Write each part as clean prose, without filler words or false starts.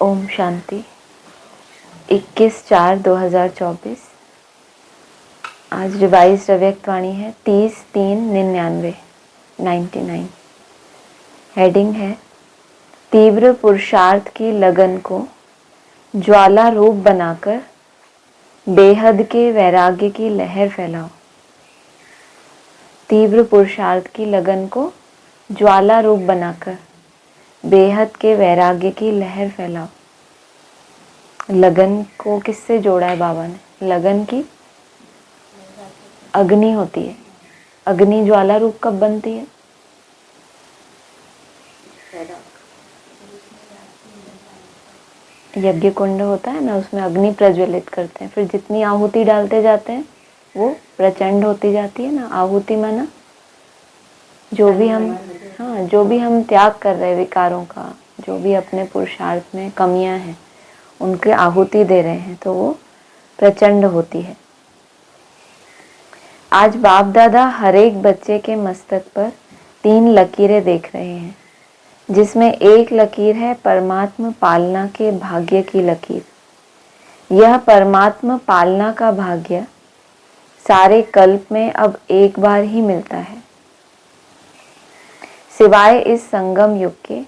ओम शांति। 21/4/2024। आज रिवाइज अव्यक्तवाणी है 30/3/99। 99। हेडिंग है तीव्र पुरुषार्थ की लगन को ज्वाला रूप बनाकर बेहद के वैराग्य की लहर फैलाओ। तीव्र पुरुषार्थ की लगन को ज्वाला रूप बनाकर बेहद के वैराग्य की लहर फैलाओ। लगन को किससे जोड़ा है बाबा ने? लगन की अग्नि होती है। अग्नि ज्वाला रूप कब बनती है? यज्ञ कुंड होता है ना, उसमें अग्नि प्रज्वलित करते हैं, फिर जितनी आहुति डालते जाते हैं वो प्रचंड होती जाती है ना। आहुति माना जो भी हम त्याग कर रहे हैं विकारों का, जो भी अपने पुरुषार्थ में कमियां हैं उनके आहुति दे रहे हैं, तो वो प्रचंड होती है। आज बाप दादा हर एक बच्चे के मस्तक पर 3 लकीरें देख रहे हैं, जिसमें एक लकीर है परमात्मा पालना के भाग्य की लकीर। यह परमात्मा पालना का भाग्य सारे कल्प में अब एक बार ही मिलता है। सिवाय इस संगम युग के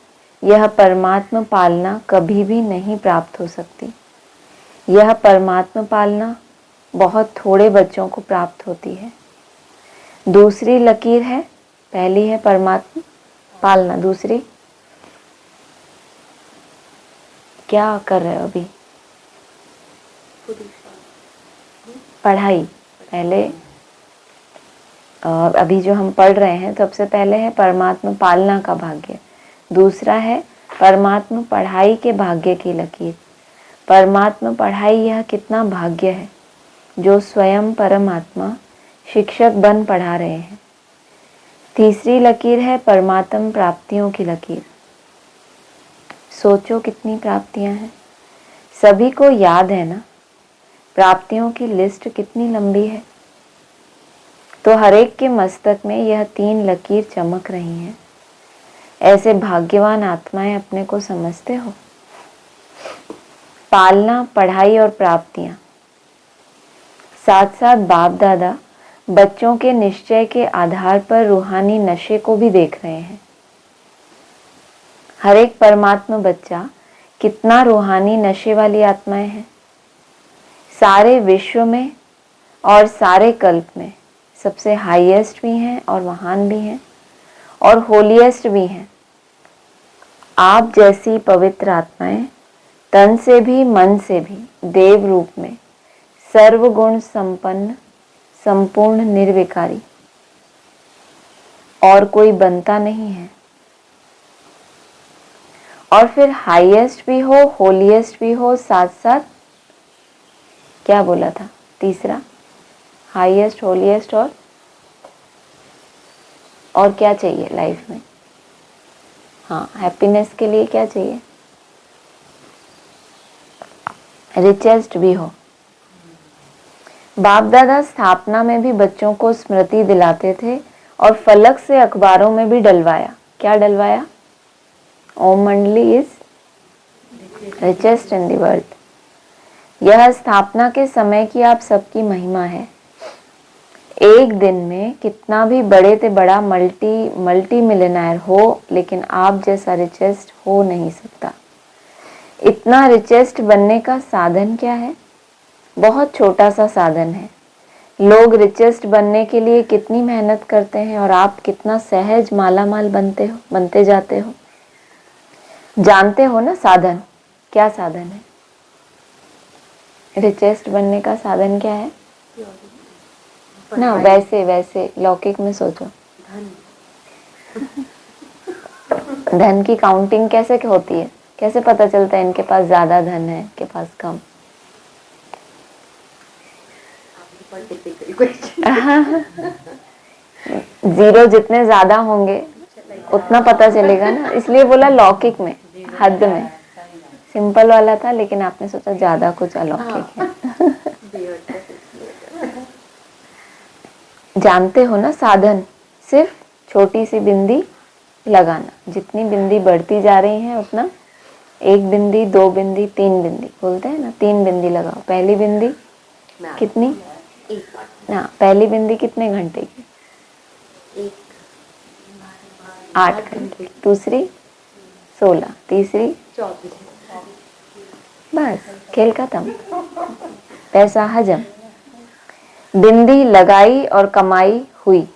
यह परमात्मा पालना कभी भी नहीं प्राप्त हो सकती। यह परमात्मा पालना बहुत थोड़े बच्चों को प्राप्त होती है। दूसरी लकीर है, पहली है परमात्मा पालना, दूसरी क्या कर रहे हो अभी? पढ़ाई। पहले अभी जो हम पढ़ रहे हैं सबसे पहले है परमात्मा पालना का भाग्य, दूसरा है परमात्मा पढ़ाई के भाग्य की लकीर। परमात्मा पढ़ाई यह कितना भाग्य है जो स्वयं परमात्मा शिक्षक बन पढ़ा रहे हैं। तीसरी लकीर है परमात्मा प्राप्तियों की लकीर। सोचो कितनी प्राप्तियां हैं, सभी को याद है ना? प्राप्तियों की लिस्ट कितनी लंबी है। तो हर एक के मस्तक में यह 3 लकीर चमक रही हैं। ऐसे भाग्यवान आत्माएं अपने को समझते हो? पालना, पढ़ाई और प्राप्तियां, साथ साथ बाप दादा बच्चों के निश्चय के आधार पर रूहानी नशे को भी देख रहे हैं। हर एक परमात्मा बच्चा कितना रूहानी नशे वाली आत्माएं हैं। सारे विश्व में और सारे कल्प में सबसे हाईएस्ट भी हैं और महान भी हैं और होलीएस्ट भी हैं। आप जैसी पवित्र आत्माएं तन से भी मन से भी देव रूप में सर्वगुण संपन्न संपूर्ण निर्विकारी और कोई बनता नहीं है। और फिर हाईएस्ट भी हो, होलीएस्ट भी हो, साथ साथ क्या बोला था तीसरा? हाईएस्ट, होलीएस्ट और क्या चाहिए लाइफ में? हाँ, हैप्पीनेस के लिए क्या चाहिए? रिचेस्ट भी हो। बाप दादा स्थापना में भी बच्चों को स्मृति दिलाते थे और फलक से अखबारों में भी डलवाया। क्या डलवाया? ओम मंडली is richest in the world. यह स्थापना के समय की आप सबकी महिमा है। एक दिन में कितना भी बड़े से बड़ा मल्टी मिलियनेयर हो, लेकिन आप जैसा रिचेस्ट हो नहीं सकता। इतना रिचेस्ट बनने का साधन क्या है? बहुत छोटा सा साधन है। लोग रिचेस्ट बनने के लिए कितनी मेहनत करते हैं और आप कितना सहज मालामाल बनते जाते हो। जानते हो ना साधन? क्या साधन है? रिचेस्ट बनने का साधन क्या है ना? वैसे लौकिक में सोचो। धन की काउंटिंग कैसे होती है? कैसे पता चलता है इनके पास ज्यादा धन है, इनके पास कम? जीरो जितने ज्यादा होंगे उतना पता चलेगा ना। इसलिए बोला लौकिक में, हद में। सिंपल वाला था, लेकिन आपने सोचा ज्यादा कुछ अलौकिक है। जानते हो ना साधन? सिर्फ छोटी सी बिंदी लगाना। जितनी बिंदी बढ़ती जा रही है उतना एक बिंदी, दो बिंदी, तीन बिंदी बोलते हैं ना, तीन बिंदी लगाओ। पहली बिंदी कितनी? हाँ, पहली बिंदी कितने घंटे की? 8 घंटे। दूसरी 16, तीसरी 24। बस खेल खत्म, पैसा हजम। बिंदी लगाई और कमाई हुई।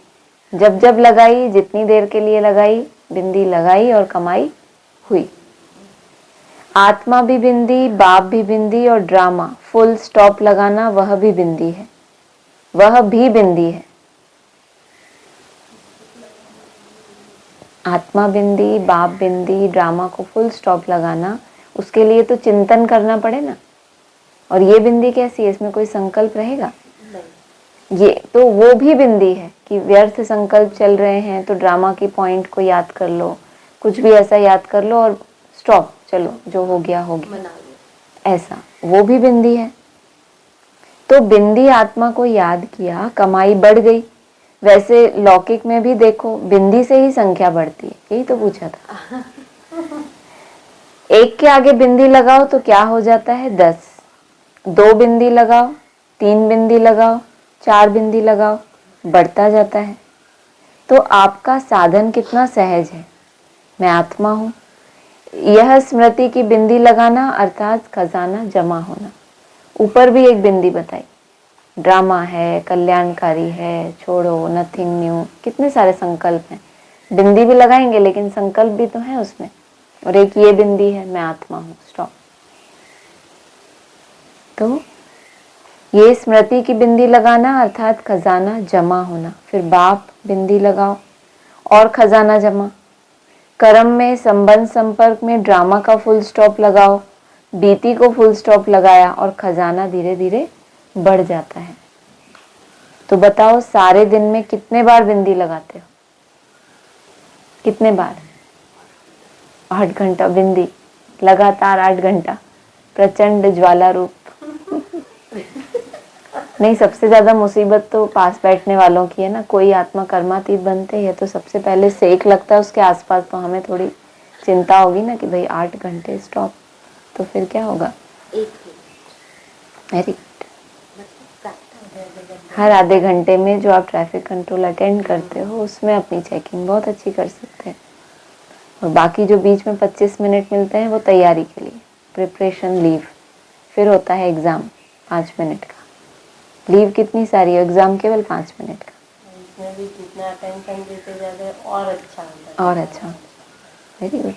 जब जब लगाई, जितनी देर के लिए लगाई, बिंदी लगाई और कमाई हुई। आत्मा भी बिंदी, बाप भी बिंदी और ड्रामा फुल स्टॉप लगाना वह भी बिंदी है, वह भी बिंदी है। आत्मा बिंदी, बाप बिंदी, ड्रामा को फुल स्टॉप लगाना, उसके लिए तो चिंतन करना पड़े ना। और ये बिंदी कैसी है? इसमें कोई संकल्प रहेगा? ये तो वो भी बिंदी है कि व्यर्थ संकल्प चल रहे हैं तो ड्रामा की पॉइंट को याद कर लो, कुछ भी ऐसा याद कर लो और स्टॉप, चलो जो हो गया हो गया, ऐसा वो भी बिंदी है। तो बिंदी आत्मा को याद किया, कमाई बढ़ गई। वैसे लौकिक में भी देखो, बिंदी से ही संख्या बढ़ती है, यही तो पूछा था। एक के आगे बिंदी लगाओ तो क्या हो जाता है? 10। दो बिंदी लगाओ, तीन बिंदी लगाओ, चार बिंदी लगाओ, बढ़ता जाता है। तो आपका साधन कितना सहज है। मैं आत्मा हूं, यह स्मृति की बिंदी लगाना अर्थात खजाना जमा होना। ऊपर भी एक बिंदी बताई, ड्रामा है, कल्याणकारी है, छोड़ो, नथिंग न्यू, कितने सारे संकल्प हैं। बिंदी भी लगाएंगे लेकिन संकल्प भी तो है उसमें। और एक ये बिंदी है, मैं आत्मा हूं, स्टॉप। तो ये स्मृति की बिंदी लगाना अर्थात खजाना जमा होना। फिर बाप बिंदी लगाओ और खजाना जमा। कर्म में, संबंध संपर्क में ड्रामा का फुल स्टॉप लगाओ, बीती को फुल स्टॉप लगाया और खजाना धीरे धीरे बढ़ जाता है। तो बताओ सारे दिन में कितने बार बिंदी लगाते हो? कितने बार? 8 घंटा बिंदी, लगातार 8 घंटा, प्रचंड ज्वाला रूप। नहीं, सबसे ज्यादा मुसीबत तो पास बैठने वालों की है ना। कोई आत्मा कर्मातीत बनते हैं तो सबसे पहले सेक लगता है उसके आसपास, तो हमें थोड़ी चिंता होगी ना कि भाई 8 घंटे स्टॉप, तो फिर क्या होगा? Very good. हर आधे घंटे में जो आप ट्रैफिक कंट्रोल अटेंड करते हो उसमें अपनी चेकिंग बहुत अच्छी कर सकते हैं। और बाकी जो बीच में 25 मिनट मिलते हैं वो तैयारी के लिए, प्रिपरेशन, लीव। फिर होता है एग्ज़ाम 5 मिनट का। लीव कितनी सारी है, एग्ज़ाम केवल 5 मिनट का। इसमें भी जितना अटेंशन देते जाते और अच्छा होता है, और अच्छा। Very good.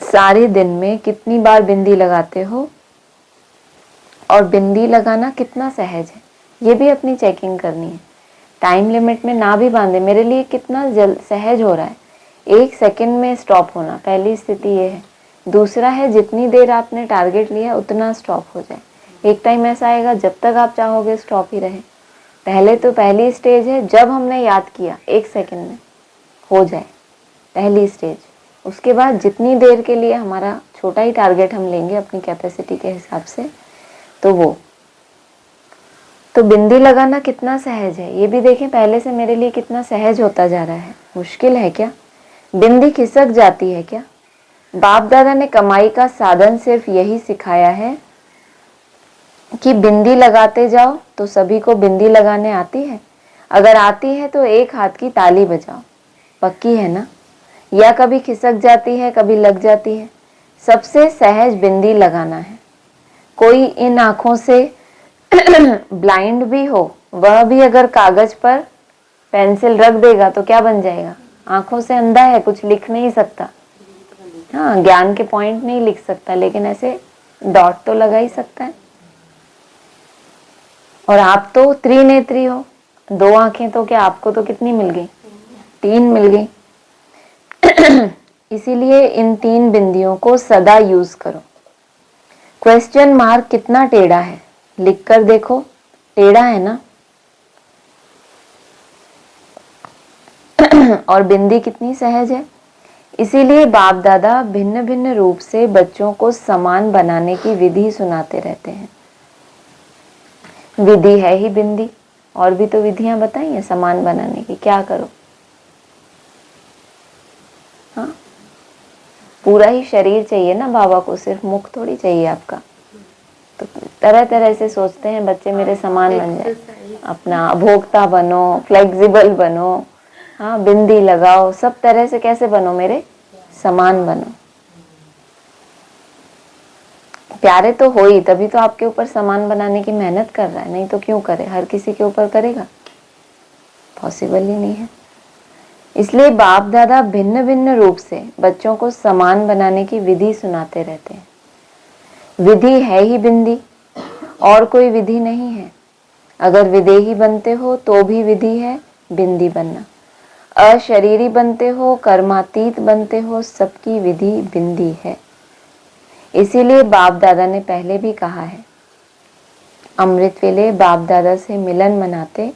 सारे दिन में कितनी बार बिंदी लगाते हो और बिंदी लगाना कितना सहज है, ये भी अपनी चेकिंग करनी है। टाइम लिमिट में ना भी बांधे, मेरे लिए कितना सहज हो रहा है। 1 सेकंड में स्टॉप होना, पहली स्थिति ये है। दूसरा है जितनी देर आपने टारगेट लिया उतना स्टॉप हो जाए। एक टाइम ऐसा आएगा जब तक आप चाहोगे स्टॉप ही रहे। पहले तो पहली स्टेज है जब हमने याद किया 1 सेकंड में हो जाए, पहली स्टेज। उसके बाद जितनी देर के लिए हमारा छोटा ही टारगेट हम लेंगे अपनी कैपेसिटी के हिसाब से, तो वो तो बिंदी लगाना कितना सहज है ये भी देखें। पहले से मेरे लिए कितना सहज होता जा रहा है। मुश्किल है क्या? बिंदी खिसक जाती है क्या? बाप दादा ने कमाई का साधन सिर्फ यही सिखाया है कि बिंदी लगाते जाओ। तो सभी को बिंदी लगाने आती है? अगर आती है तो एक हाथ की ताली बजाओ, पक्की है ना? या कभी खिसक जाती है, कभी लग जाती है। सबसे सहज बिंदी लगाना है। कोई इन आंखों से ब्लाइंड भी हो, वह भी अगर कागज पर पेंसिल रख देगा तो क्या बन जाएगा? आंखों से अंधा है, कुछ लिख नहीं सकता। हाँ, ज्ञान के पॉइंट नहीं लिख सकता, लेकिन ऐसे डॉट तो लगा ही सकता है। और आप तो त्रिनेत्री हो, 2 आंखें, तो क्या आपको तो कितनी मिल गई? 3 मिल गई। इसीलिए इन 3 बिंदियों को सदा यूज करो। क्वेश्चन मार्क कितना टेढ़ा है, लिख कर देखो, टेढ़ा है ना? और बिंदी कितनी सहज है। इसीलिए बाप दादा भिन्न भिन्न रूप से बच्चों को समान बनाने की विधि सुनाते रहते हैं। विधि है ही बिंदी, और भी तो विधियां बताई हैं समान बनाने की। क्या करो? हाँ, पूरा ही शरीर चाहिए ना बाबा को, सिर्फ मुख थोड़ी चाहिए आपका। तो तरह तरह से सोचते हैं बच्चे मेरे समान बन जाए, अपना भोक्ता बनो, फ्लेक्सिबल बनो, हाँ बिंदी लगाओ, सब तरह से कैसे बनो, मेरे समान बनो। प्यारे तो हो ही, तभी तो आपके ऊपर समान बनाने की मेहनत कर रहा है, नहीं तो क्यों करे, हर किसी के ऊपर करेगा, पॉसिबल ही नहीं है। इसलिए बाप दादा भिन्न भिन्न रूप से बच्चों को समान बनाने की विधि सुनाते रहते हैं। विधि है ही बिंदी, और कोई विधि नहीं है। अगर विदेही बनते हो तो भी विधि है बिंदी बनना, अशरीरी बनते हो, कर्मातीत बनते हो, सबकी विधि बिंदी है। इसीलिए बाप दादा ने पहले भी कहा है, अमृत वेले बाप दादा से मिलन मनाते,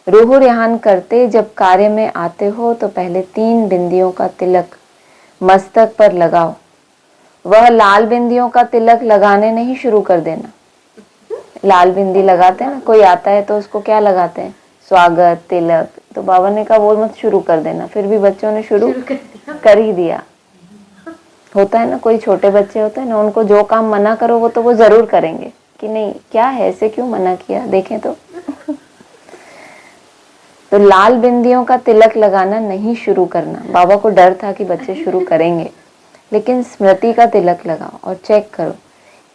रूह रिहान करते, जब कार्य में आते हो तो पहले 3 बिंदियों का तिलक मस्तक पर लगाओ। वह लाल बिंदियों का तिलक लगाने नहीं शुरू कर देना। लाल बिंदी लगाते हैं ना, कोई आता है तो उसको क्या लगाते हैं, स्वागत तिलक, तो बाबा ने कहा वो मत शुरू कर देना। फिर भी बच्चों ने शुरू कर ही दिया। होता है ना, कोई छोटे बच्चे होते हैं ना, उनको जो काम मना करो वो तो वो जरूर करेंगे, कि नहीं क्या है, ऐसे क्यों मना किया, देखें तो। तो लाल बिंदियों का तिलक लगाना नहीं शुरू करना। बाबा को डर था कि बच्चे शुरू करेंगे, लेकिन स्मृति का तिलक लगाओ और चेक करो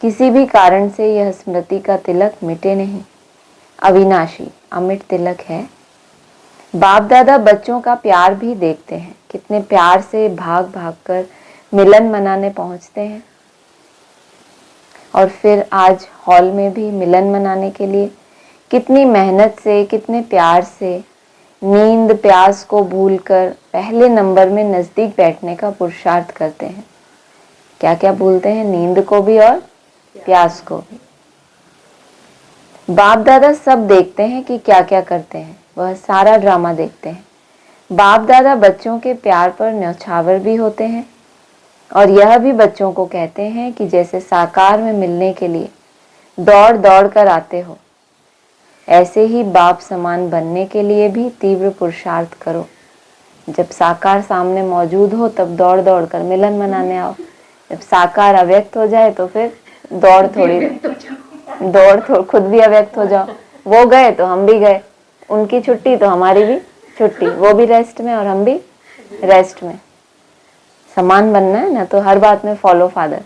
किसी भी कारण से यह स्मृति का तिलक मिटे नहीं, अविनाशी अमिट तिलक है। बाप दादा बच्चों का प्यार भी देखते हैं, कितने प्यार से भाग भाग कर मिलन मनाने पहुंचते हैं। और फिर आज हॉल में भी मिलन मनाने के लिए कितनी मेहनत से, कितने प्यार से, नींद प्यास को भूलकर पहले नंबर में नजदीक बैठने का पुरुषार्थ करते हैं। क्या क्या भूलते हैं, नींद को भी और प्यास को भी। बाप दादा सब देखते हैं कि क्या क्या करते हैं, वह सारा ड्रामा देखते हैं। बाप दादा बच्चों के प्यार पर न्यौछावर भी होते हैं, और यह भी बच्चों को कहते हैं कि जैसे साकार में मिलने के लिए दौड़ दौड़ कर आते हो, ऐसे ही बाप समान बनने के लिए भी तीव्र पुरुषार्थ करो। जब साकार सामने मौजूद हो तब दौड़ दौड़ कर मिलन मनाने आओ, जब साकार अव्यक्त हो जाए तो फिर दौड़ खुद भी अव्यक्त हो जाओ। वो गए तो हम भी गए, उनकी छुट्टी तो हमारी भी छुट्टी, वो भी रेस्ट में और हम भी रेस्ट में। समान बनना है ना, तो हर बात में फॉलो फादर।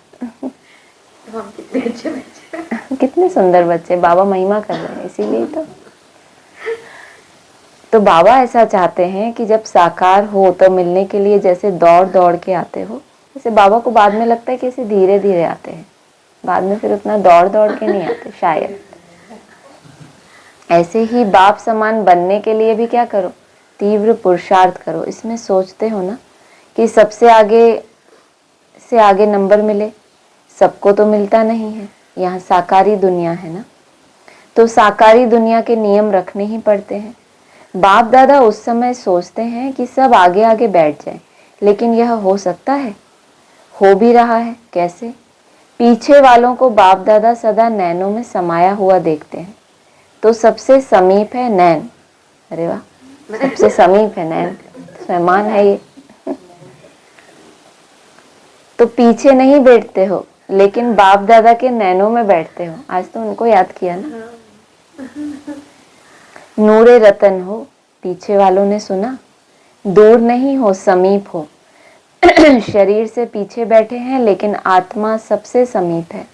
कितने अच्छे बच्चे, कितने सुंदर बच्चे, बाबा महिमा कर रहे हैं, इसीलिए तो बाबा ऐसा चाहते हैं कि जब साकार हो तो मिलने के लिए जैसे दौड़ दौड़ के आते हो, जैसे बाबा को बाद में लगता है कि ऐसे धीरे धीरे आते हैं, बाद में फिर उतना दौड़ दौड़ के नहीं आते शायद। ऐसे ही बाप समान बनने के लिए भी क्या करो, तीव्र पुरुषार्थ करो। इसमें सोचते हो ना कि सबसे आगे से आगे नंबर मिले, सबको तो मिलता नहीं है, यहाँ साकारी दुनिया है ना, तो साकारी दुनिया के नियम रखने ही पड़ते हैं। बाप दादा उस समय सोचते हैं कि सब आगे आगे बैठ जाए, लेकिन यह हो सकता है, हो भी रहा है। कैसे? पीछे वालों को बाप दादा सदा नैनों में समाया हुआ देखते हैं, तो सबसे समीप है नैन। अरे वाह, सबसे समीप है नैन, स्वयमान है ये। तो पीछे नहीं बैठते हो, लेकिन बाप दादा के नैनों में बैठते हो। आज तो उनको याद किया ना। नूरे रतन हो, पीछे वालों ने सुना, दूर नहीं हो, समीप हो। शरीर से पीछे बैठे हैं, लेकिन आत्मा सबसे समीप है।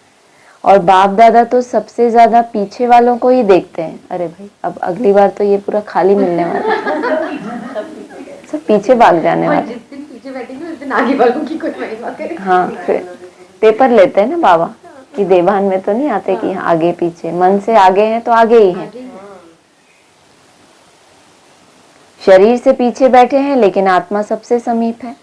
और बाप दादा तो सबसे ज्यादा पीछे वालों को ही देखते हैं। अरे भाई, अब अगली बार तो ये पूरा खाली मिलने वाला है, सब पीछे भाग जाने वाले। जिस दिन पीछे बैठेंगे उस दिन आगे वालों की कोई महिमा करे। हाँ, फिर पेपर लेते हैं ना बाबा कि देवान में तो नहीं आते कि आगे पीछे, मन से आगे हैं तो आगे ही हैं। शरीर से पीछे बैठे हैं, लेकिन आत्मा सबसे समीप है।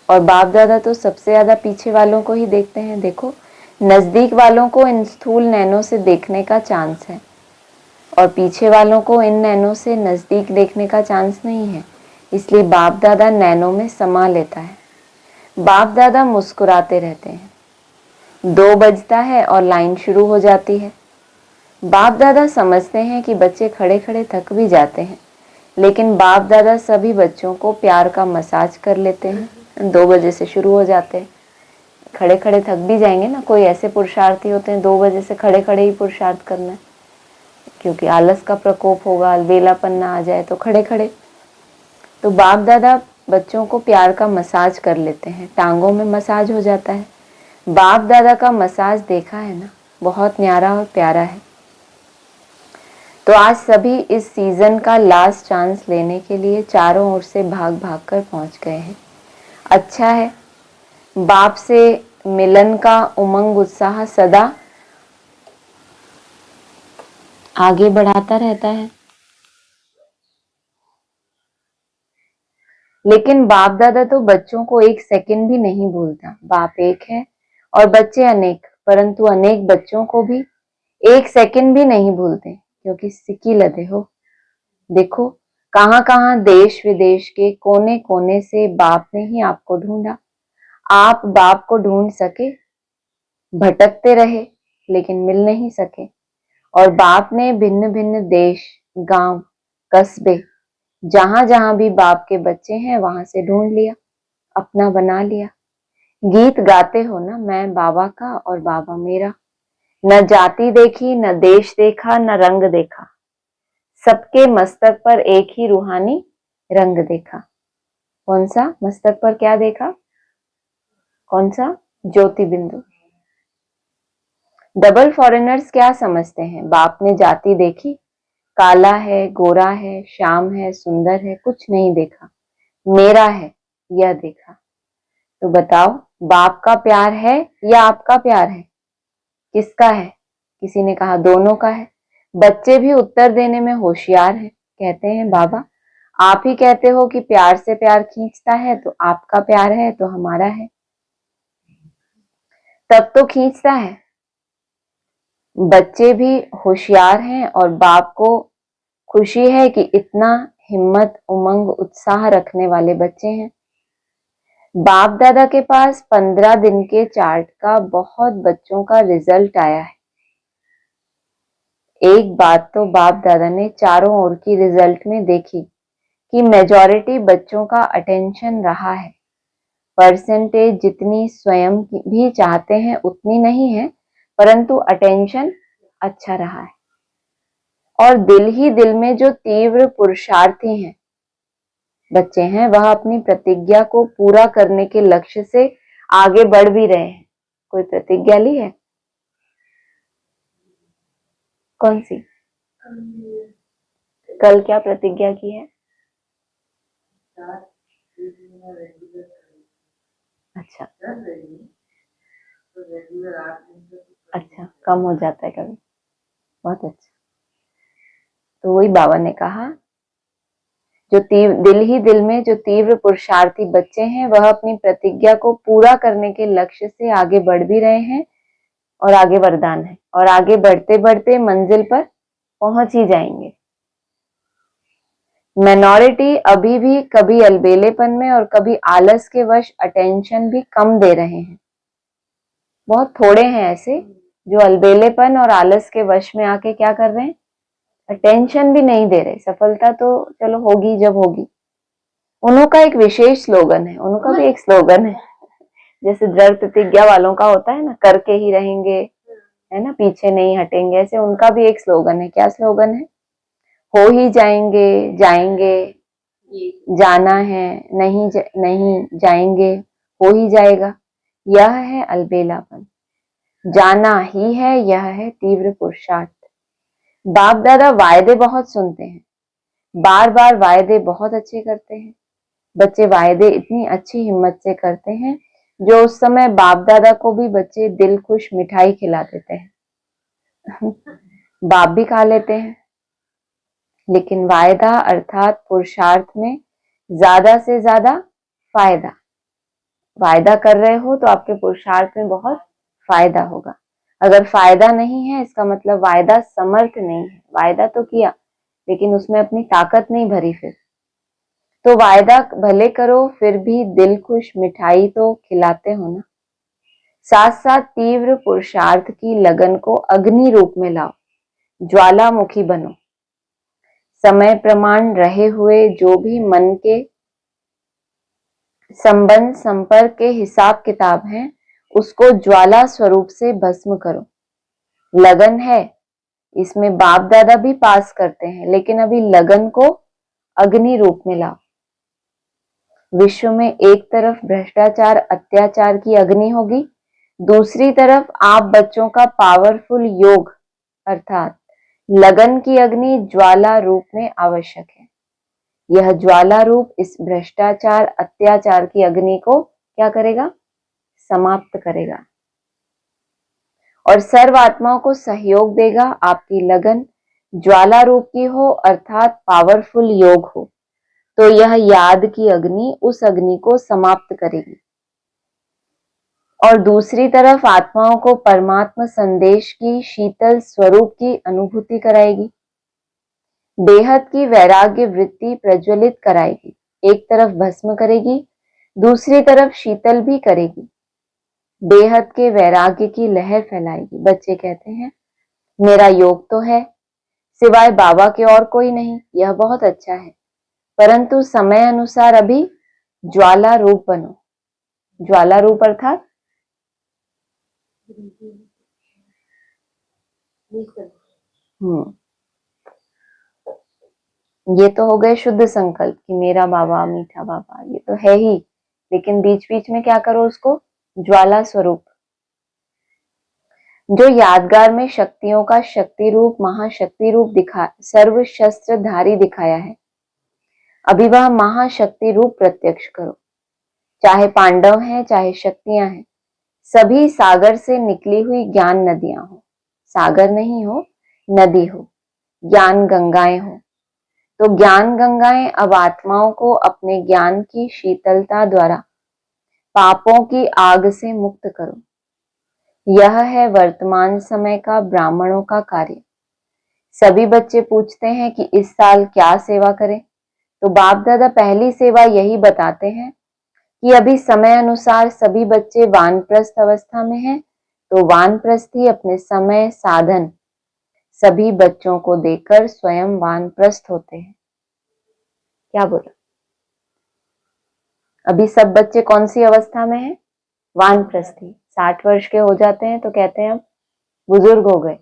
और बाप दादा तो सबसे ज्यादा पीछे वालों को ही देखते हैं। देखो, नजदीक वालों को इन स्थूल नैनों से देखने का चांस है, और पीछे वालों को इन नैनों से नजदीक देखने का चांस नहीं है। इसलिए बाप दादा नैनों में समा लेता है। बाप दादा मुस्कुराते रहते हैं। 2 बजता है और लाइन शुरू हो जाती है। बाप दादा समझते हैं कि बच्चे खड़े खड़े थक भी जाते हैं, लेकिन बाप दादा सभी बच्चों को प्यार का मसाज कर लेते हैं। 2 बजे से शुरू हो जाते हैं, खड़े खड़े थक भी जाएंगे ना। कोई ऐसे पुरुषार्थी होते हैं 2 बजे से खड़े खड़े ही पुरुषार्थ करना है, क्योंकि आलस का प्रकोप होगा, अलबेलापन ना आ जाए तो खड़े खड़े। तो बाप दादा बच्चों को प्यार का मसाज कर लेते हैं, टांगों में मसाज हो जाता है। बाप दादा का मसाज देखा है ना, बहुत न्यारा और प्यारा है। तो आज सभी इस सीजन का लास्ट चांस लेने के लिए चारों ओर से भाग भाग कर पहुंच गए हैं। अच्छा है, बाप से मिलन का उमंग उत्साह सदा आगे बढ़ाता रहता है। लेकिन बाप दादा तो बच्चों को एक सेकंड भी नहीं भूलता। बाप एक है और बच्चे अनेक, परंतु अनेक बच्चों को भी एक सेकंड भी नहीं भूलते, क्योंकि सिक्की लदे हो। देखो कहां कहां देश विदेश के कोने कोने से बाप ने ही आपको ढूंढा। आप बाप को ढूंढ सके, भटकते रहे लेकिन मिल नहीं सके। और बाप ने भिन्न भिन्न देश, गांव, कस्बे, जहां जहां भी बाप के बच्चे हैं वहां से ढूंढ लिया, अपना बना लिया। गीत गाते हो ना, मैं बाबा का और बाबा मेरा। न जाति देखी, न देश देखा, न रंग देखा, सबके मस्तक पर एक ही रूहानी रंग देखा। कौन सा मस्तक पर क्या देखा? कौन सा? ज्योति बिंदु। डबल फॉरेनर्स क्या समझते हैं? बाप ने जाति देखी, काला है, गोरा है, श्याम है, सुंदर है, कुछ नहीं देखा, मेरा है यह देखा। तो बताओ, बाप का प्यार है या आपका प्यार है? किसका है? किसी ने कहा दोनों का है। बच्चे भी उत्तर देने में होशियार हैं, कहते हैं बाबा आप ही कहते हो कि प्यार से प्यार खींचता है, तो आपका प्यार है तो हमारा है, तब तो खींचता है। बच्चे भी होशियार हैं और बाप को खुशी है कि इतना हिम्मत, उमंग, उत्साह रखने वाले बच्चे हैं। बाप दादा के पास 15 दिन के चार्ट का बहुत बच्चों का रिजल्ट आया है। एक बात तो बाप दादा ने चारों ओर की रिजल्ट में देखी कि मेजॉरिटी बच्चों का अटेंशन रहा है। परसेंटेज जितनी स्वयं भी चाहते हैं उतनी नहीं है, परंतु अटेंशन अच्छा रहा है। और दिल ही दिल में जो तीव्र पुरुषार्थी हैं बच्चे हैं, वह अपनी प्रतिज्ञा को पूरा करने के लक्ष्य से आगे बढ़ भी रहे हैं। कोई प्रतिज्ञा ली है? कौन सी? कल क्या प्रतिज्ञा की है? अच्छा अच्छा, कम हो जाता है कभी। बहुत अच्छा। तो वही बाबा ने कहा, जो दिल ही दिल में जो तीव्र पुरुषार्थी बच्चे हैं वह अपनी प्रतिज्ञा को पूरा करने के लक्ष्य से आगे बढ़ भी रहे हैं, और आगे वरदान है, और आगे बढ़ते बढ़ते मंजिल पर पहुंच ही जाएंगे। मिनॉरिटी अभी भी कभी अलबेलेपन में और कभी आलस के वश अटेंशन भी कम दे रहे हैं। बहुत थोड़े हैं ऐसे जो अलबेलेपन और आलस के वश में आके क्या कर रहे हैं? अटेंशन भी नहीं दे रहे। सफलता तो चलो होगी जब होगी। उनका एक विशेष स्लोगन है, उनका भी एक स्लोगन है, जैसे दृढ़ प्रतिज्ञा वालों का होता है ना, करके ही रहेंगे, है ना, पीछे नहीं हटेंगे, ऐसे उनका भी एक स्लोगन है। क्या स्लोगन है? हो ही जाएंगे, जाएंगे, जाना है, नहीं जाएंगे, हो ही जाएगा। यह है अलबेलापन, जाना ही है, यह है तीव्र पुरुषार्थ। बाप दादा वायदे बहुत सुनते हैं, बार बार वायदे बहुत अच्छे करते हैं। बच्चे वायदे इतनी अच्छी हिम्मत से करते हैं, जो उस समय बाप दादा को भी बच्चे दिल खुश मिठाई खिला देते हैं। बाप भी खा लेते हैं। लेकिन वायदा अर्थात पुरुषार्थ में ज्यादा से ज्यादा फायदा। वायदा कर रहे हो तो आपके पुरुषार्थ में बहुत फायदा होगा। अगर फायदा नहीं है, इसका मतलब वायदा समर्थ नहीं है। वायदा तो किया लेकिन उसमें अपनी ताकत नहीं भरी, फिर तो वायदा भले करो फिर भी दिल खुश मिठाई तो खिलाते हो ना। साथ साथ तीव्र पुरुषार्थ की लगन को अग्नि रूप में लाओ, ज्वालामुखी बनो। समय प्रमाण रहे हुए जो भी मन के संबंध संपर्क के हिसाब किताब हैं, उसको ज्वाला स्वरूप से भस्म करो। लगन है, इसमें बाप दादा भी पास करते हैं, लेकिन अभी लगन को अग्नि रूप में लाओ। विश्व में एक तरफ भ्रष्टाचार अत्याचार की अग्नि होगी, दूसरी तरफ आप बच्चों का पावरफुल योग अर्थात लगन की अग्नि ज्वाला रूप में आवश्यक है। यह ज्वाला रूप इस भ्रष्टाचार अत्याचार की अग्नि को क्या करेगा? समाप्त करेगा और सर्व आत्माओं को सहयोग देगा। आपकी लगन ज्वाला रूप की हो अर्थात पावरफुल योग हो, तो यह याद की अग्नि उस अग्नि को समाप्त करेगी और दूसरी तरफ आत्माओं को परमात्मा संदेश की शीतल स्वरूप की अनुभूति कराएगी। बेहद की वैराग्य वृत्ति प्रज्वलित कराएगी। एक तरफ भस्म करेगी, दूसरी तरफ शीतल भी करेगी। बेहद के वैराग्य की लहर फैलाएगी। बच्चे कहते हैं मेरा योग तो है, सिवाय बाबा के और कोई नहीं। यह बहुत अच्छा है, परंतु समय अनुसार अभी ज्वाला रूप बनो। ज्वाला रूप अर्थात ये तो हो गए शुद्ध संकल्प कि मेरा बाबा मीठा बाबा, ये तो है ही, लेकिन बीच बीच में क्या करो उसको ज्वाला स्वरूप। जो यादगार में शक्तियों का शक्ति रूप महाशक्ति रूप सर्व शस्त्रधारी दिखाया है, अभी वह महाशक्ति रूप प्रत्यक्ष करो। चाहे पांडव हैं चाहे शक्तियां हैं, सभी सागर से निकली हुई ज्ञान नदियां हो। सागर नहीं हो, नदी हो, ज्ञान गंगाएं हो। तो ज्ञान गंगाएं अब आत्माओं को अपने ज्ञान की शीतलता द्वारा पापों की आग से मुक्त करो। यह है वर्तमान समय का ब्राह्मणों का कार्य। सभी बच्चे पूछते हैं कि इस साल क्या सेवा करें, तो बाप दादा पहली सेवा यही बताते हैं कि अभी समय अनुसार सभी बच्चे वानप्रस्थ अवस्था में हैं, तो वानप्रस्थ ही अपने समय साधन सभी बच्चों को देकर स्वयं वानप्रस्थ होते हैं। क्या बोला? अभी सब बच्चे कौन सी अवस्था में हैं? वानप्रस्थी। 60 वर्ष के हो जाते हैं तो कहते हैं अब बुजुर्ग हो गए,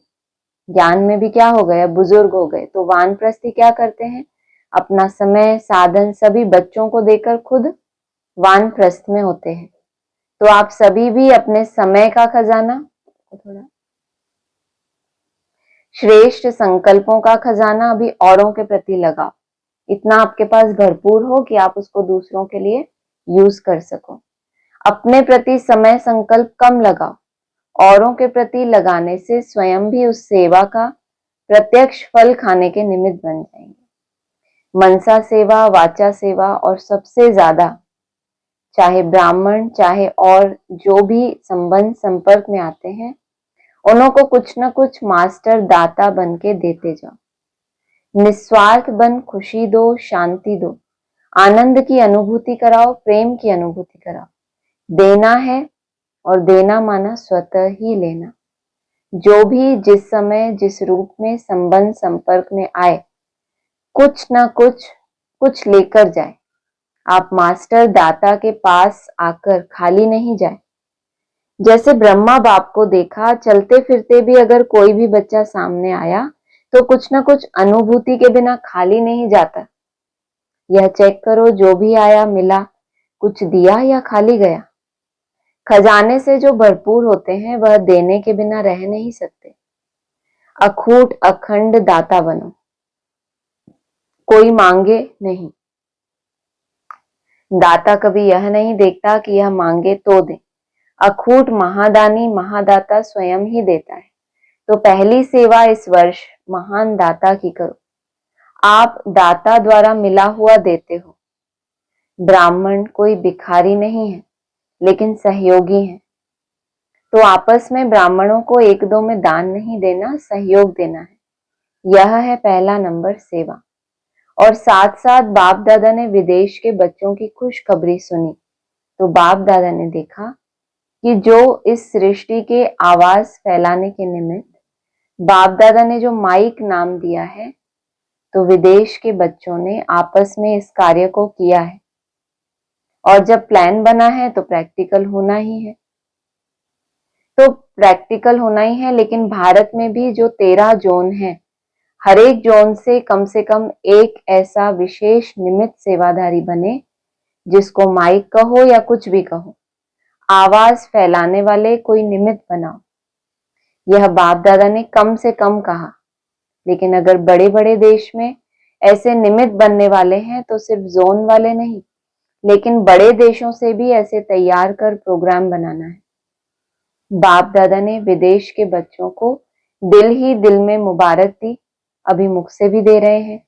ज्ञान में भी क्या हो गए, अब बुजुर्ग हो गए। तो वानप्रस्थी क्या करते हैं? अपना समय साधन सभी बच्चों को देकर खुद वानप्रस्थ में होते हैं। तो आप सभी भी अपने समय का खजाना, थोड़ा श्रेष्ठ संकल्पों का खजाना अभी औरों के प्रति लगाओ। इतना आपके पास भरपूर हो कि आप उसको दूसरों के लिए यूज कर सको। अपने प्रति समय संकल्प कम लगाओ, औरों के प्रति लगाने से स्वयं भी उस सेवा का प्रत्यक्ष फल खाने के निमित्त बन जाएंगे। मनसा सेवा, वाचा सेवा और सबसे ज्यादा चाहे ब्राह्मण चाहे और जो भी संबंध संपर्क में आते हैं, उन्हों को कुछ न कुछ मास्टर दाता बन के देते जाओ। निस्वार्थ बन खुशी दो, शांति दो, आनंद की अनुभूति कराओ, प्रेम की अनुभूति कराओ। देना है और देना माना स्वतः ही लेना। जो भी जिस समय जिस रूप में संबंध संपर्क में आए, कुछ ना कुछ लेकर जाए। आप मास्टर दाता के पास आकर खाली नहीं जाए। जैसे ब्रह्मा बाप को देखा, चलते फिरते भी अगर कोई भी बच्चा सामने आया तो कुछ ना कुछ अनुभूति के बिना खाली नहीं जाता। यह चेक करो, जो भी आया मिला, कुछ दिया या खाली गया। खजाने से जो भरपूर होते हैं वह देने के बिना रह नहीं सकते। अखूट अखंड दाता बनो, कोई मांगे नहीं। दाता कभी यह नहीं देखता कि यह मांगे तो दे। अखूट महादानी महादाता स्वयं ही देता है। तो पहली सेवा इस वर्ष महान दाता की करो। आप दाता द्वारा मिला हुआ देते हो। ब्राह्मण कोई भिखारी नहीं है, लेकिन सहयोगी है। तो आपस में ब्राह्मणों को एक दो में दान नहीं देना, सहयोग देना है। यह है पहला नंबर सेवा। और साथ साथ बाप दादा ने विदेश के बच्चों की खुशखबरी सुनी, तो बाप दादा ने देखा कि जो इस सृष्टि के आवाज फैलाने के निमित्त बाप दादा ने जो माइक नाम दिया है, तो विदेश के बच्चों ने आपस में इस कार्य को किया है। और जब प्लान बना है तो प्रैक्टिकल होना ही है। तो प्रैक्टिकल होना ही है, लेकिन भारत में भी जो 13 जोन है, हर एक जोन से कम एक ऐसा विशेष निमित्त सेवाधारी बने, जिसको माइक कहो या कुछ भी कहो, आवाज फैलाने वाले कोई निमित्त बनाओ। यह बाप दादा ने कम से कम कहा, लेकिन अगर बड़े बड़े देश में ऐसे निमित्त बनने वाले हैं तो सिर्फ जोन वाले नहीं, लेकिन बड़े देशों से भी ऐसे तैयार कर प्रोग्राम बनाना है। बाप दादा ने विदेश के बच्चों को दिल ही दिल में मुबारक दी, अभी मुख से भी दे रहे हैं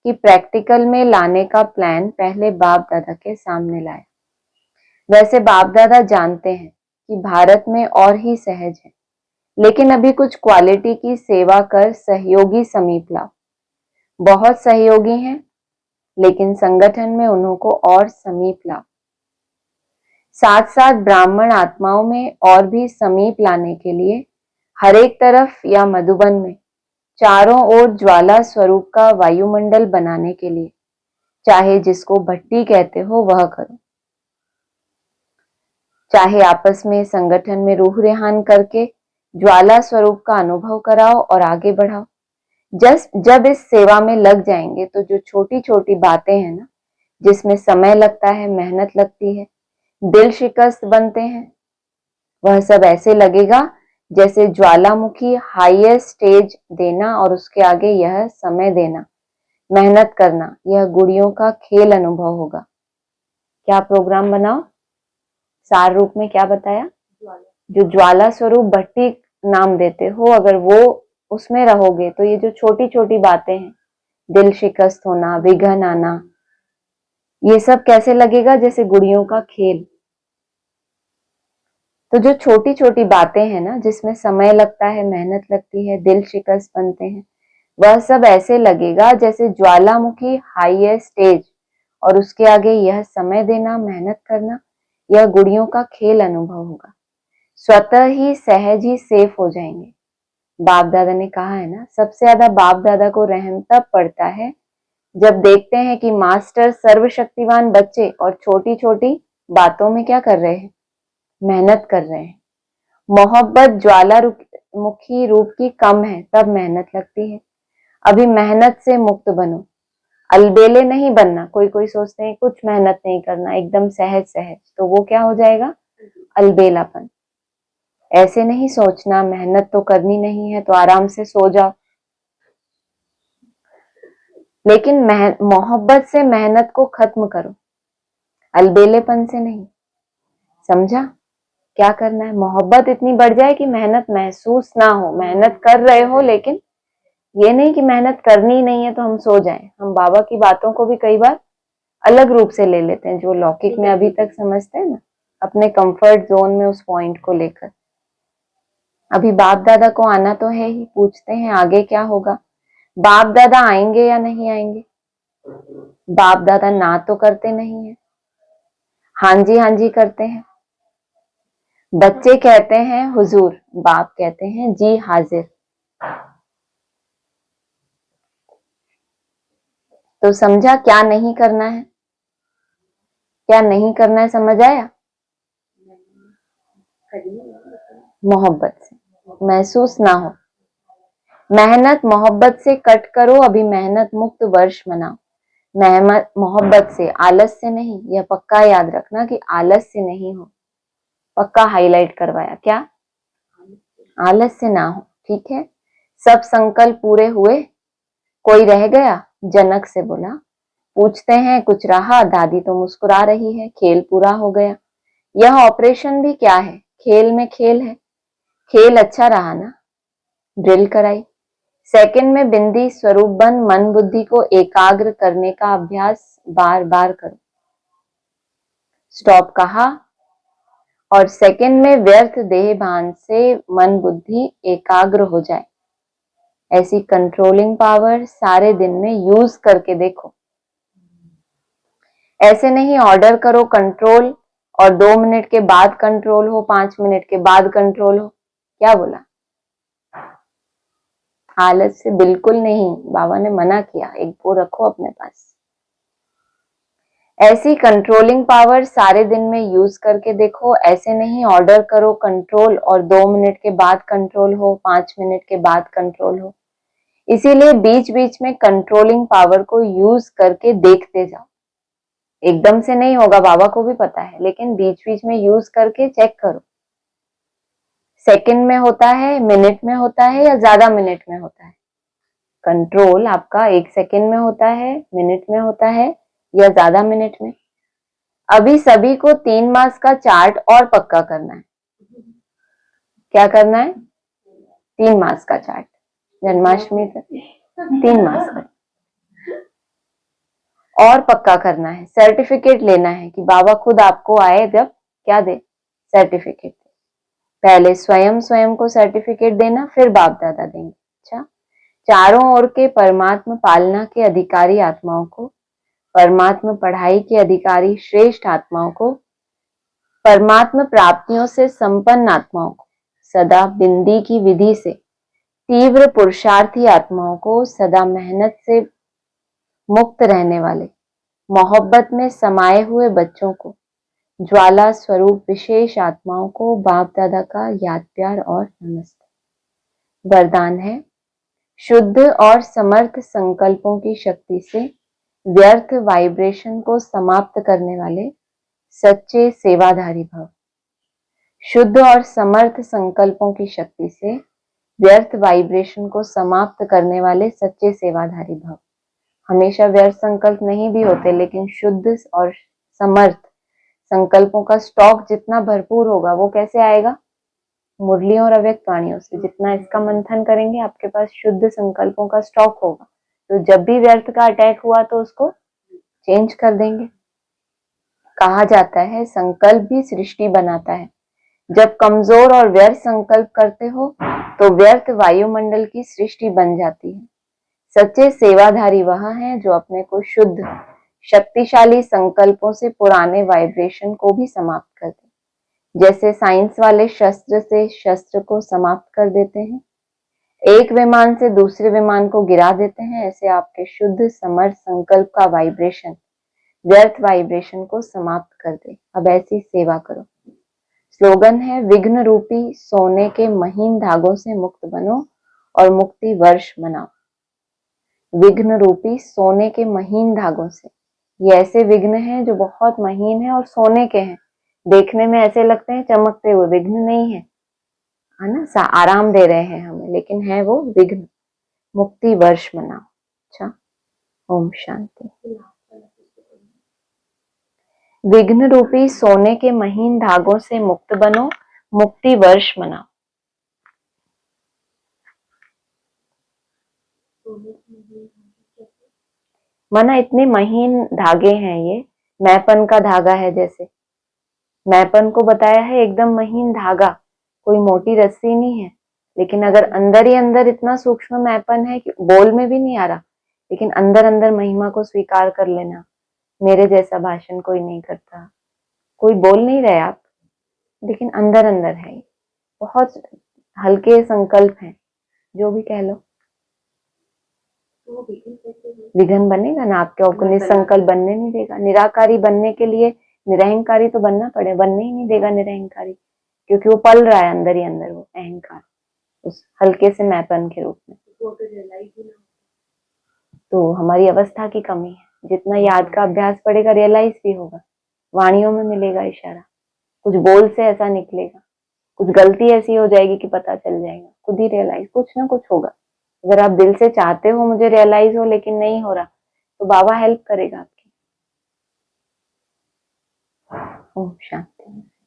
कि प्रैक्टिकल में लाने का प्लान पहले बाप दादा के सामने लाया। वैसे बाप दादा जानते हैं कि भारत में और ही सहज है, लेकिन अभी कुछ क्वालिटी की सेवा कर सहयोगी समीप लाओ। बहुत सहयोगी हैं, लेकिन संगठन में उन्हों को और समीप लाओ। साथ साथ ब्राह्मण आत्माओं में और भी समीप लाने के लिए हर एक तरफ या मधुबन में चारों ओर ज्वाला स्वरूप का वायुमंडल बनाने के लिए, चाहे जिसको भट्टी कहते हो वह करो, चाहे आपस में संगठन में रूह रेहान करके ज्वाला स्वरूप का अनुभव कराओ और आगे बढ़ाओ। जब इस सेवा में लग जाएंगे तो जो छोटी छोटी बातें हैं ना, जिसमें समय लगता है, मेहनत लगती है, दिल शिकस्त बनते हैं, वह सब ऐसे लगेगा जैसे ज्वालामुखी हाईएस्ट स्टेज देना और उसके आगे यह समय देना, मेहनत करना, यह गुड़ियों का खेल अनुभव होगा। क्या प्रोग्राम बनाओ? सार रूप में क्या बताया? जो ज्वाला स्वरूप भट्टी नाम देते हो, अगर वो उसमें रहोगे तो ये जो छोटी छोटी बातें हैं, दिल शिकस्त होना, विघन आना, ये सब कैसे लगेगा? जैसे गुड़ियों का खेल। तो जो छोटी छोटी बातें हैं ना, जिसमें समय लगता है, मेहनत लगती है, दिल शिकस्त बनते हैं, वह सब ऐसे लगेगा जैसे ज्वालामुखी हाईएस्ट स्टेज और उसके आगे यह समय देना, मेहनत करना, यह गुड़ियों का खेल अनुभव होगा। स्वतः ही सहज ही सेफ हो जाएंगे। बाप दादा ने कहा है ना, सबसे ज्यादा बाप दादा को रहम तब पड़ता है जब देखते हैं कि मास्टर सर्वशक्तिवान बच्चे और छोटी छोटी बातों में क्या कर रहे हैं? मेहनत कर रहे हैं। मोहब्बत ज्वालामुखी रूप की कम है, तब मेहनत लगती है। अभी मेहनत से मुक्त बनो, अलबेले नहीं बनना। कोई सोचते हैं कुछ मेहनत नहीं करना, एकदम सहज सहज, तो वो क्या हो जाएगा? अलबेलापन। ऐसे नहीं सोचना मेहनत तो करनी नहीं है तो आराम से सो जाओ, लेकिन मोहब्बत से मेहनत को खत्म करो, अलबेलेपन से नहीं। समझा क्या करना है? मोहब्बत इतनी बढ़ जाए कि मेहनत महसूस ना हो, मेहनत कर रहे हो, लेकिन ये नहीं कि मेहनत करनी नहीं है तो हम सो जाएं। हम बाबा की बातों को भी कई बार अलग रूप से ले लेते हैं, जो लौकिक में अभी तक समझते हैं ना, अपने कंफर्ट जोन में उस पॉइंट को लेकर। अभी बाप दादा को आना तो है ही, पूछते हैं आगे क्या होगा। बाप दादा आएंगे या नहीं आएंगे? बाप दादा ना तो करते नहीं है, हाँ जी करते हैं। बच्चे कहते हैं हुजूर, बाप कहते हैं जी हाजिर। तो समझा क्या नहीं करना है? क्या नहीं करना है समझ आया? मोहब्बत से महसूस ना हो, मेहनत मोहब्बत से कट करो। अभी मेहनत मुक्त वर्ष मनाओ, मेहनत मोहब्बत से, आलस से नहीं। यह पक्का याद रखना कि आलस से नहीं हो, पक्का हाईलाइट करवाया। क्या? आलस से ना हो, ठीक है। सब संकल्प पूरे हुए? कोई रह गया? जनक से बोला। पूछते हैं कुछ रहा? दादी तो मुस्कुरा रही है, खेल पूरा हो गया। यह ऑपरेशन भी क्या है? खेल में खेल है। खेल अच्छा रहा ना? ड्रिल कराई। सेकंड में बिंदी स्वरूप बन मन बुद्धि को एकाग्र करने का अभ्यास बार बार करो। स्टॉप कहा और सेकंड में व्यर्थ देह भान से मन बुद्धि एकाग्र हो जाए। ऐसी कंट्रोलिंग पावर सारे दिन में यूज करके देखो। ऐसे नहीं ऑर्डर करो कंट्रोल और 2 मिनट के बाद कंट्रोल हो, 5 मिनट के बाद कंट्रोल हो। क्या बोला? हालत से बिल्कुल नहीं, बाबा ने मना किया। एक वो रखो अपने पास। ऐसी कंट्रोलिंग पावर सारे दिन में यूज करके देखो। ऐसे नहीं ऑर्डर करो कंट्रोल और 2 मिनट के बाद कंट्रोल हो, 5 मिनट के बाद कंट्रोल हो। इसीलिए बीच बीच में कंट्रोलिंग पावर को यूज करके देखते जाओ। एकदम से नहीं होगा, बाबा को भी पता है, लेकिन बीच बीच में यूज करके चेक करो। सेकंड में होता है, मिनट में होता है या ज्यादा मिनट में होता है? कंट्रोल आपका 1 सेकंड में होता है, मिनट में होता है या ज्यादा मिनट में? अभी सभी को 3 मास का चार्ट और पक्का करना है। क्या करना है? 3 मास का चार्ट। जन्माष्टमी तक 3 मास का और पक्का करना है। सर्टिफिकेट लेना है कि बाबा खुद आपको आए जब क्या दे? सर्टिफिकेट। पहले स्वयं को सर्टिफिकेट देना, फिर बाप दादा देंगे। अच्छा, चारों ओर के परमात्मा पालना के अधिकारी आत्माओं को, परमात्मा पढ़ाई के अधिकारी श्रेष्ठ आत्माओं को, परमात्मा प्राप्तियों से संपन्न आत्माओं को, सदा बिंदी की विधि से तीव्र पुरुषार्थी आत्माओं को, सदा मेहनत से मुक्त रहने वाले मोहब्बत में समाये हुए बच्चों को, ज्वाला स्वरूप विशेष आत्माओं को बाप दादा का याद प्यार और नमस्ते। वरदान है, शुद्ध और समर्थ संकल्पों की शक्ति से व्यर्थ वाइब्रेशन को समाप्त करने वाले सच्चे सेवाधारी भव। शुद्ध और समर्थ संकल्पों की शक्ति से व्यर्थ वाइब्रेशन को समाप्त करने वाले सच्चे सेवाधारी भव। हमेशा व्यर्थ संकल्प नहीं भी होते, लेकिन शुद्ध और समर्थ संकल्पों का स्टॉक जितना भरपूर होगा वो कैसे आएगा? मुरलियों और अव्यक्त वाणियों से। जितना इसका मंथन करेंगे आपके पास शुद्ध संकल्पों का स्टॉक होगा, तो जब भी व्यर्थ का अटैक हुआ तो उसको चेंज कर देंगे। कहा जाता है संकल्प भी सृष्टि बनाता है। जब कमजोर और व्यर्थ संकल्प करते हो तो व्यर्थ वायुमंडल की सृष्टि बन जाती है। सच्चे सेवाधारी वह हैं जो अपने को शुद्ध शक्तिशाली संकल्पों से पुराने वाइब्रेशन को भी समाप्त कर दे। जैसे साइंस वाले शस्त्र से शस्त्र को समाप्त कर देते हैं, एक विमान से दूसरे विमान को गिरा देते हैं, ऐसे आपके शुद्ध समर्थ संकल्प का वाइब्रेशन व्यर्थ वाइब्रेशन को समाप्त कर दे। अब ऐसी सेवा करो। स्लोगन है, विघ्न रूपी सोने के महीन धागों से मुक्त बनो और मुक्ति वर्ष मनाओ। विघ्न रूपी सोने के महीन धागों से, ये ऐसे विघ्न हैं जो बहुत महीन है और सोने के हैं, देखने में ऐसे लगते हैं चमकते हुए, विघ्न नहीं है ना, आराम दे रहे हैं हमें, लेकिन है वो विघ्न। मुक्ति वर्ष मनाओ। अच्छा, ओम शांति। विघ्न रूपी सोने के महीन धागों से मुक्त बनो, मुक्ति वर्ष मनाओ। माना इतने महीन धागे हैं, ये मैपन का धागा है। जैसे मैपन को बताया है एकदम महीन धागा, कोई मोटी रस्सी नहीं है, लेकिन अगर अंदर ही अंदर इतना सूक्ष्म मैपन है कि बोल में भी नहीं आ रहा, लेकिन अंदर अंदर महिमा को स्वीकार कर लेना। मेरे जैसा भाषण कोई नहीं करता, कोई बोल नहीं रहे आप, लेकिन अंदर अंदर है। बहुत हल्के संकल्प हैं, जो भी कह लो, विघन बनेगा ना आपके। निसंकल्प बनने नहीं देगा। निराकारी बनने के लिए निरहंकारी तो बनना पड़े, बनने ही नहीं देगा निरहंकारी, क्योंकि वो पल रहा है अंदर ही अंदर, वो अहंकार उस हल्के से मैपन के रूप में। तो हमारी अवस्था की कमी है। जितना याद का अभ्यास पड़ेगा रियलाइज भी होगा, वाणियों में मिलेगा इशारा, कुछ बोल से ऐसा निकलेगा, कुछ गलती ऐसी हो जाएगी कि पता चल जाएगा, खुद ही रियलाइज, कुछ ना कुछ होगा। अगर आप दिल से चाहते हो मुझे रियलाइज हो लेकिन नहीं हो रहा, तो बाबा हेल्प करेगा आपकी। ओम शांति।